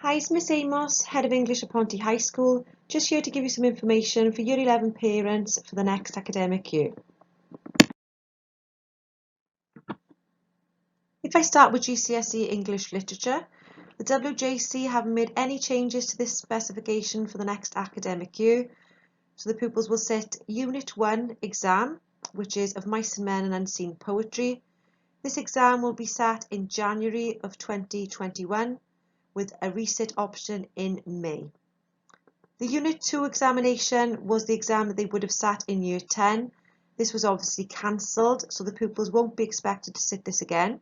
Hi, it's Miss Amos, Head of English at Ponty High School, just here to give you some information for Year 11 parents for the next academic year. If I start with GCSE English Literature, the WJC haven't made any changes to this specification for the next academic year, so the pupils will sit Unit 1 exam, which is of Mice and Men and Unseen Poetry. This exam will be sat in January of 2021 with a resit option in May. The Unit 2 examination was the exam that they would have sat in Year 10. This was obviously cancelled, so the pupils won't be expected to sit this again.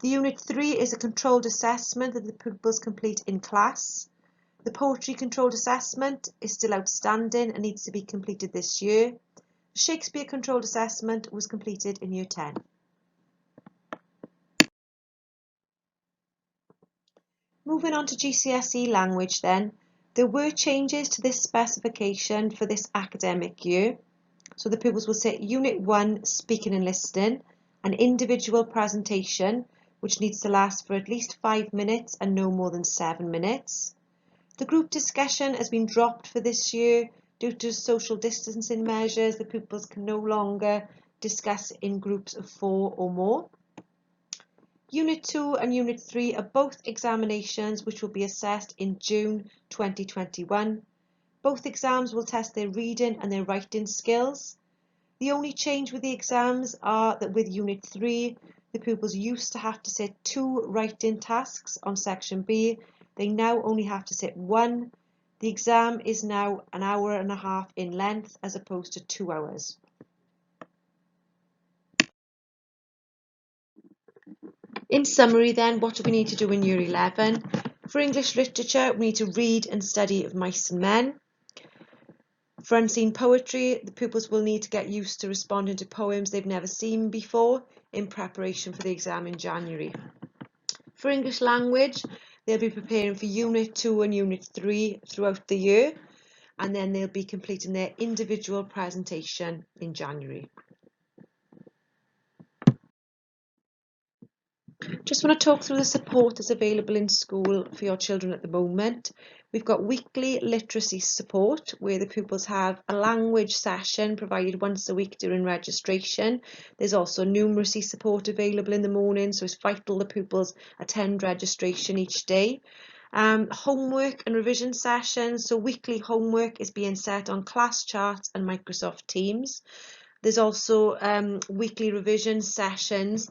The Unit 3 is a controlled assessment that the pupils complete in class. The poetry controlled assessment is still outstanding and needs to be completed this year. The Shakespeare controlled assessment was completed in Year 10. Moving on to GCSE Language then, there were changes to this specification for this academic year. So the pupils will sit Unit 1 Speaking and Listening, an individual presentation which needs to last for at least 5 minutes and no more than 7 minutes. The group discussion has been dropped for this year due to social distancing measures. The pupils can no longer discuss in groups of 4 or more. Unit 2 and Unit 3 are both examinations which will be assessed in June 2021. Both exams will test their reading and their writing skills. The only change with the exams are that with Unit 3, the pupils used to have to sit 2 writing tasks on Section B. They now only have to sit 1. The exam is now an hour and a half in length as opposed to 2 hours. In summary then, what do we need to do in Year 11? For English Literature, we need to read and study of Mice and Men. For Unseen Poetry, the pupils will need to get used to responding to poems they've never seen before in preparation for the exam in January. For English Language, they'll be preparing for Unit 2 and Unit 3 throughout the year, and then they'll be completing their individual presentation in January. Just want to talk through the support that's available in school for your children at the moment. We've got weekly literacy support where the pupils have a language session provided once a week during registration. There's also numeracy support available in the morning, so it's vital the pupils attend registration each day. Homework and revision sessions, so weekly homework is being set on class charts and Microsoft Teams. There's also weekly revision sessions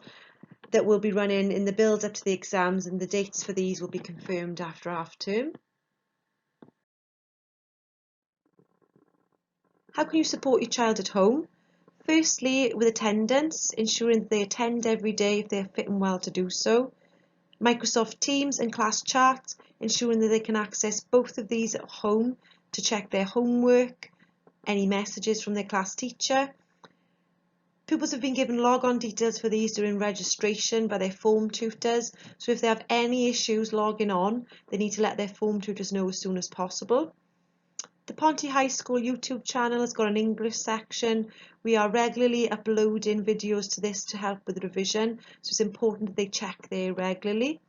that will be running in the build up to the exams, and the dates for these will be confirmed after half term. How can you support your child at home? Firstly, with attendance, ensuring that they attend every day if they are fit and well to do so. Microsoft Teams and class charts, ensuring that they can access both of these at home to check their homework, any messages from their class teacher. Pupils have been given log-on details for these during registration by their form tutors, so if they have any issues logging on, they need to let their form tutors know as soon as possible. The Ponty High School YouTube channel has got an English section. We are regularly uploading videos to this to help with revision, so it's important that they check there regularly.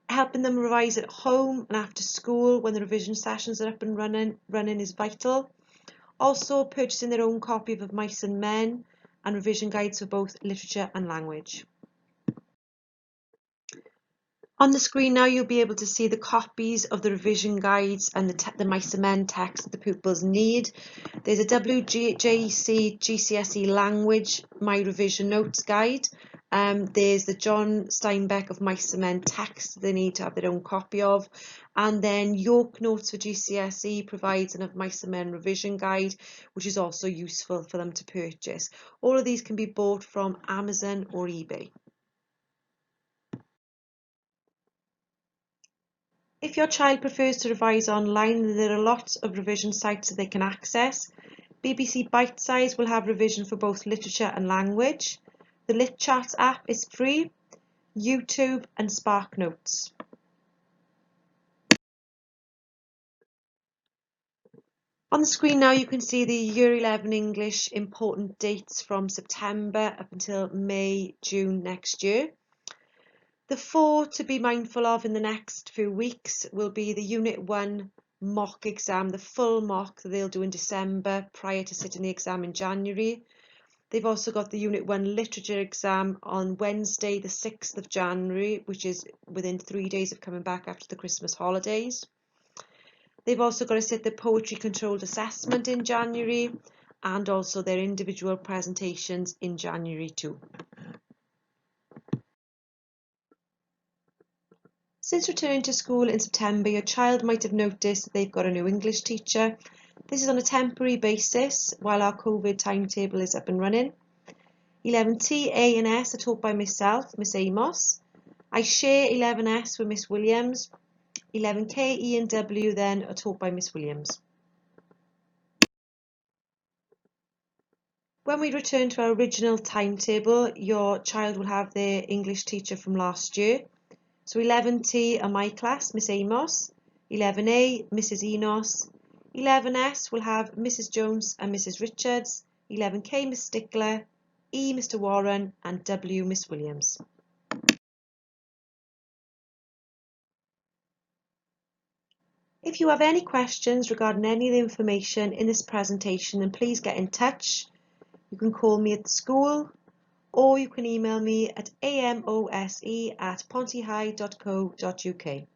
Helping them revise at home and after school when the revision sessions are up and running is vital. Also, purchasing their own copy of Mice and Men and revision guides for both literature and language. On the screen now, you'll be able to see the copies of the revision guides and the Mice and Men text that the pupils need. There's a WJC GCSE Language My Revision Notes guide. There's the John Steinbeck of Mice and Men text they need to have their own copy of. And then York Notes for GCSE provides an of Mice and Men revision guide, which is also useful for them to purchase. All of these can be bought from Amazon or eBay. If your child prefers to revise online, there are lots of revision sites that they can access. BBC Bite Size will have revision for both literature and language. The LitChat app is free. YouTube and Spark Notes. On the screen now you can see the Year 11 English important dates from September up until May, June next year. The 4 to be mindful of in the next few weeks will be the Unit 1 mock exam, the full mock that they'll do in December prior to sitting the exam in January. They've also got the Unit 1 literature exam on Wednesday the 6th of January, which is within 3 days of coming back after the Christmas holidays. They've also got to sit the poetry controlled assessment in January and also their individual presentations in January too. Since returning to school in September, your child might have noticed that they've got a new English teacher. This is on a temporary basis while our COVID timetable is up and running. 11T, A and S are taught by myself, Miss Amos. I share 11S with Miss Williams. 11K, E and W then are taught by Miss Williams. When we return to our original timetable, your child will have their English teacher from last year. So 11T are my class, Miss Amos. 11A, Mrs Enos. 11S will have Mrs Jones and Mrs Richards. 11K, Miss Stickler. E, Mr Warren, and W, Miss Williams. If you have any questions regarding any of the information in this presentation, then please get in touch. You can call me at the school or you can email me at amose@pontehigh.co.uk.